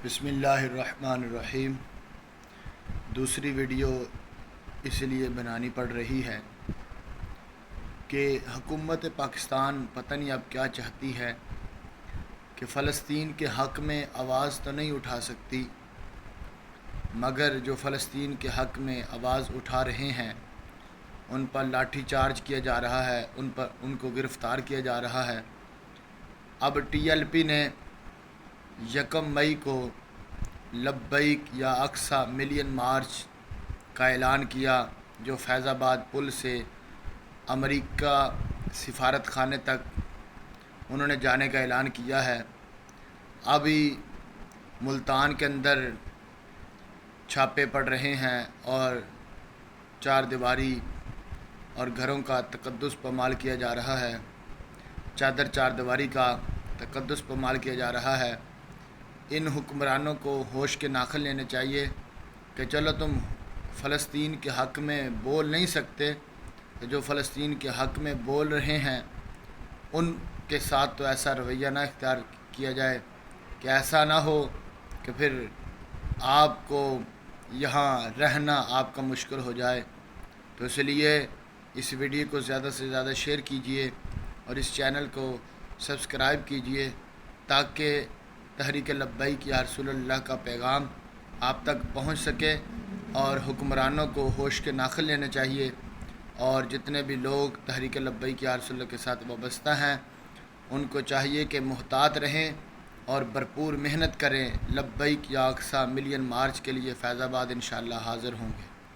بسم اللہ الرحمن الرحیم۔ دوسری ویڈیو اس لیے بنانی پڑ رہی ہے کہ حکومت پاکستان پتہ نہیں اب کیا چاہتی ہے کہ فلسطین کے حق میں آواز تو نہیں اٹھا سکتی، مگر جو فلسطین کے حق میں آواز اٹھا رہے ہیں ان پر لاٹھی چارج کیا جا رہا ہے، ان کو گرفتار کیا جا رہا ہے۔ اب ٹی ایل پی نے 1 مئی کو لبیک یا اقصی ملین مارچ کا اعلان کیا، جو فیض آباد پل سے امریکہ سفارت خانے تک انہوں نے جانے کا اعلان کیا ہے۔ ابھی ملتان کے اندر چھاپے پڑ رہے ہیں اور چار دیواری اور گھروں کا تقدس پامال کیا جا رہا ہے، چادر چار دیواری کا تقدس پامال کیا جا رہا ہے۔ ان حکمرانوں کو ہوش کے ناخن لینے چاہیے کہ چلو تم فلسطین کے حق میں بول نہیں سکتے، جو فلسطین کے حق میں بول رہے ہیں ان کے ساتھ تو ایسا رویہ نہ اختیار کیا جائے کہ ایسا نہ ہو کہ پھر آپ کو یہاں رہنا آپ کا مشکل ہو جائے۔ تو اس لیے اس ویڈیو کو زیادہ سے زیادہ شیئر کیجئے اور اس چینل کو سبسکرائب کیجئے تاکہ تحریک لبیک یا رسول اللہ کا پیغام آپ تک پہنچ سکے، اور حکمرانوں کو ہوش کے ناخن لینا چاہیے، اور جتنے بھی لوگ تحریک لبیک یا رسول اللہ کے ساتھ وابستہ ہیں ان کو چاہیے کہ محتاط رہیں اور بھرپور محنت کریں۔ لبیک یا اقصی ملین مارچ کے لیے فیض آباد انشاءاللہ حاضر ہوں گے۔